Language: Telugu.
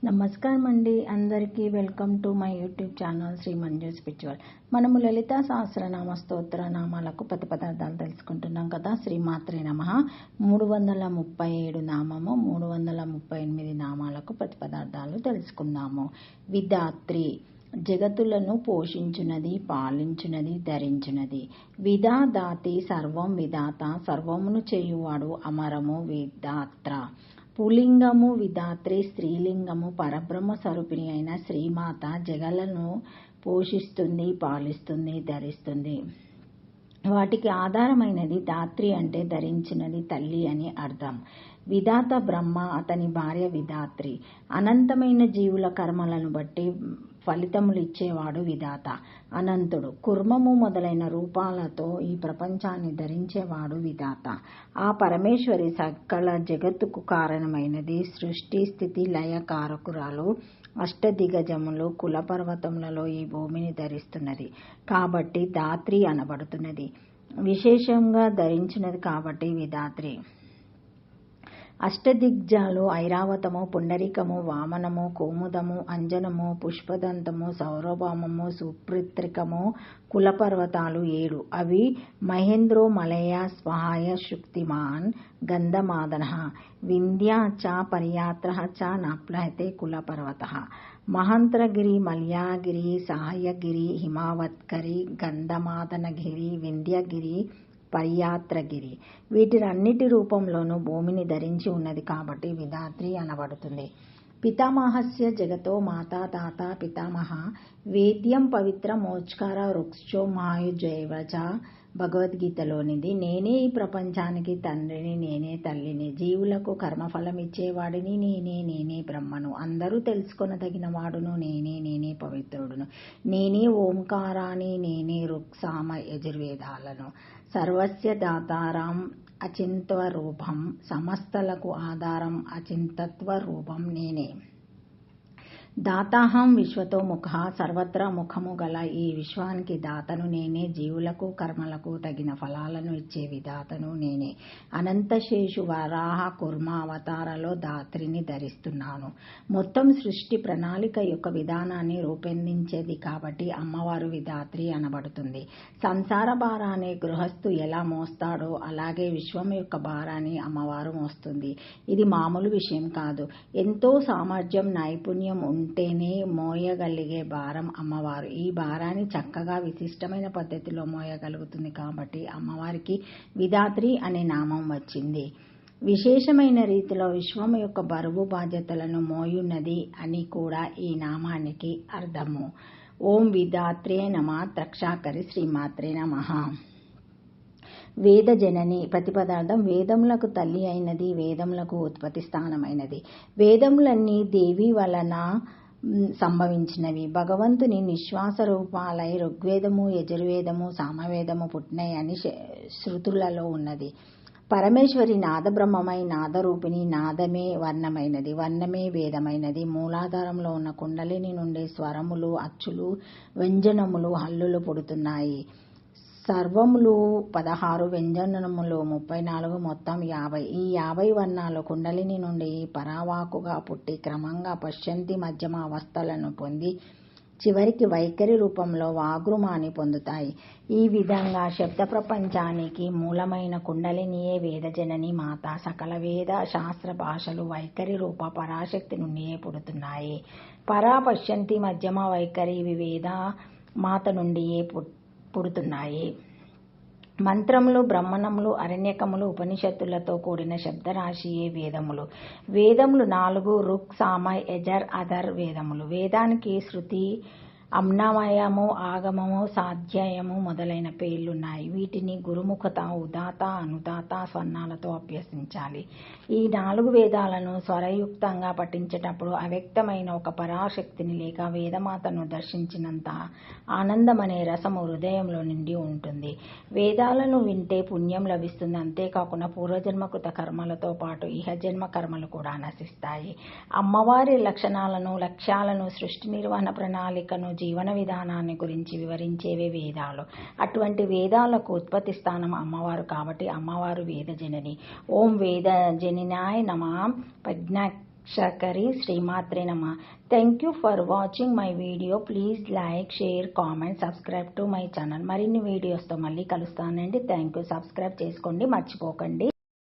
నమస్కారం అండి. అందరికీ welcome to my YouTube channel Sri Manju spiritual. మనము లలితా సహస్రనామ స్తోత్ర నామాలకు పదార్థాలు తెలుసుకుంటున్నాం కదా. శ్రీమాత్రే నమః. 337 నామము, 338 నామాలకు పదార్థాలు తెలుసుకుందాము. విధాత్రి, జగతులను పోషించునది, పాలించునది, ధరించునది. విధాదాతి, సర్వం విధాత, సర్వమును చేయువాడు. అమరము విధాత్ర. పులింగము విధాత్రి, స్త్రీలింగము పరబ్రహ్మ స్వరూపిణి అయిన శ్రీమాత జగలను పోషిస్తుంది, పాలిస్తుంది, ధరిస్తుంది. వాటికి ఆధారమైనది. ధాత్రి అంటే ధరించినది, తల్లి అని అర్థం. విధాత బ్రహ్మ, అతని భార్య విధాత్రి. అనంతమైన జీవుల కర్మలను బట్టి ఫలితములు ఇచ్చేవాడు విధాత. అనంతుడు. కుర్మము మొదలైన రూపాలతో ఈ ప్రపంచాన్ని ధరించేవాడు విధాత. ఆ పరమేశ్వరి సకల జగత్తుకు కారణమైనది. సృష్టి స్థితి లయ కారకురాలు. అష్టదిగ్గజములు కులపర్వతములలో ఈ భూమిని ధరిస్తున్నది కాబట్టి ధాత్రి అనబడుతున్నది. విశేషంగా ధరించినది కాబట్టి విధాత్రి. అష్టదిగ్జాలు ఐరావతము, పుండరీకము, వామనము, కోముదము, అంజనము, పుష్పదంతము, సౌరభామము, సుప్రిత్రికము కులపర్వతాలు 7. అవి మహేంద్రో మలయ స్వహాయ శుక్తిమాన్ గంధమాదన వింధ్యా చ పర్యాత్ర చ నాప్లహతే కులపర్వత మహంత్రగిరి, మల్యాగిరి, సహాయగిరి, హిమావత్కరి, గంధమాదనగిరి, వింధ్యగిరి, పర్యాత్రగిరి. వీటిరన్నిటి రూపంలోనూ భూమిని ధరించి ఉన్నది కాబట్టి విధాత్రి అనబడుతుంది. పితామహస్య జగతో మాతా తాత పితామహ వేద్యం పవిత్ర మోచ్కార వృక్షో మాయుజైవచ. భగవద్గీతలోనిది. నేనే ఈ ప్రపంచానికి తండ్రిని, నేనే తల్లిని, జీవులకు కర్మఫలం ఇచ్చేవాడిని, నేనే బ్రహ్మను, అందరూ తెలుసుకొనదగిన వాడును, నేనే పవిత్రుడును, నేనే ఓంకారాన్ని, నేనే ఋక్సామ యజుర్వేదాలను, సర్వస్య దాతారం అచింత్వ రూపం, సమస్తలకు ఆధారం అచింతత్వ రూపం నేనే. దాతాహం విశ్వతో ముఖ, సర్వత్రా ముఖము గల ఈ విశ్వానికి దాతను నేనే. జీవులకు కర్మలకు తగిన ఫలాలను ఇచ్చే విధాతను నేనే. అనంతశేషు వరాహ కుర్మ అవతారలో ధాత్రిని ధరిస్తున్నాను. మొత్తం సృష్టి ప్రణాళిక యొక్క విధానాన్ని రూపొందించేది కాబట్టి అమ్మవారు విధాత్రి అనబడుతుంది. సంసార భారాన్ని గృహస్థు ఎలా మోస్తాడో అలాగే విశ్వం యొక్క భారాన్ని అమ్మవారు మోస్తుంది. ఇది మామూలు విషయం కాదు. ఎంతో సామర్థ్యం, నైపుణ్యం ఉంటేనే మోయగలిగే భారం అమ్మవారు. ఈ భారాన్ని చక్కగా విశిష్టమైన పద్ధతిలో మోయగలుగుతుంది కాబట్టి అమ్మవారికి విధాత్రి అనే నామం వచ్చింది. విశేషమైన రీతిలో విశ్వం యొక్క బరువు బాధ్యతలను మోయున్నది అని కూడా ఈ నామానికి అర్థము. ఓం విధాత్రే నమః. త్రక్షాకరి శ్రీమాత్రే నమః. వేద జనని. ప్రతిపదార్థం. వేదములకు తల్లి అయినది, వేదములకు ఉత్పత్తి స్థానమైనది. వేదములన్నీ దేవి వలన సంభవించినవి. భగవంతుని నిశ్వాస రూపాలై ఋగ్వేదము, యజుర్వేదము, సామవేదము పుట్టినాయి అని శృతులలో ఉన్నది. పరమేశ్వరి నాదబ్రహ్మమై నాదరూపిణి. నాదమే వర్ణమైనది, వర్ణమే వేదమైనది. మూలాధారంలో ఉన్న కుండలిని నుండి స్వరములు, అచ్చులు, వ్యంజనములు, హల్లులు పుడుతున్నాయి. సర్వములు 16, వ్యంజనములు 34, మొత్తం 50. ఈ 50 వర్ణాలు కుండలిని నుండి పరావాకుగా పుట్టి క్రమంగా పశ్చంతి మధ్యమ అవస్థలను పొంది చివరికి వైఖరి రూపంలో వాగ్రుమాన్ని పొందుతాయి. ఈ విధంగా శబ్ద ప్రపంచానికి మూలమైన కుండలినియే వేదజనని మాత. సకల వేద శాస్త్ర భాషలు వైఖరి రూప పరాశక్తి నుండియే పుడుతున్నాయి. పరా, పశ్చంతి, మధ్యమ, వైఖరి ఇవి వేద మాత నుండియే పుడుతున్నాయి. మంత్రములు, బ్రహ్మణములు, అరణ్యకములు, ఉపనిషత్తులతో కూడిన శబ్దరాశియే వేదములు. వేదములు 4: ఋక్, సామ, యజర్, అథర్ వేదములు. వేదానికి శృతి, అమ్నమయము, ఆగమము, సాధ్యయము మొదలైన పేర్లున్నాయి. వీటిని గురుముఖత, ఉదాత, అనుదాత స్వర్ణాలతో అభ్యసించాలి. ఈ 4 వేదాలను స్వరయుక్తంగా పఠించేటప్పుడు అవ్యక్తమైన ఒక పరాశక్తిని లేక వేదమాతను దర్శించినంత ఆనందమనే రసము హృదయంలో నిండి ఉంటుంది. వేదాలను వింటే పుణ్యం లభిస్తుంది. అంతేకాకుండా పూర్వజన్మకృత కర్మలతో పాటు ఇహజన్మ కర్మలు కూడా నశిస్తాయి. అమ్మవారి లక్షణాలను, లక్ష్యాలను, సృష్టి నిర్వహణ ప్రణాళికను, జీవన విధానాన్ని గురించి వివరించేవే వేదాలు. అటువంటి వేదాలకు ఉత్పత్తి స్థానం అమ్మవారు కాబట్టి అమ్మవారు వేద జనని. ఓం వేద జననాయ నమః. షకరి శ్రీమాత్రే నమ. Thank you for watching my video. Please like, share, comment, subscribe to my channel. మరిన్ని వీడియోస్తో మళ్ళీ కలుస్తానండి. Thank you. సబ్స్క్రైబ్ చేసుకోండి మర్చిపోకండి.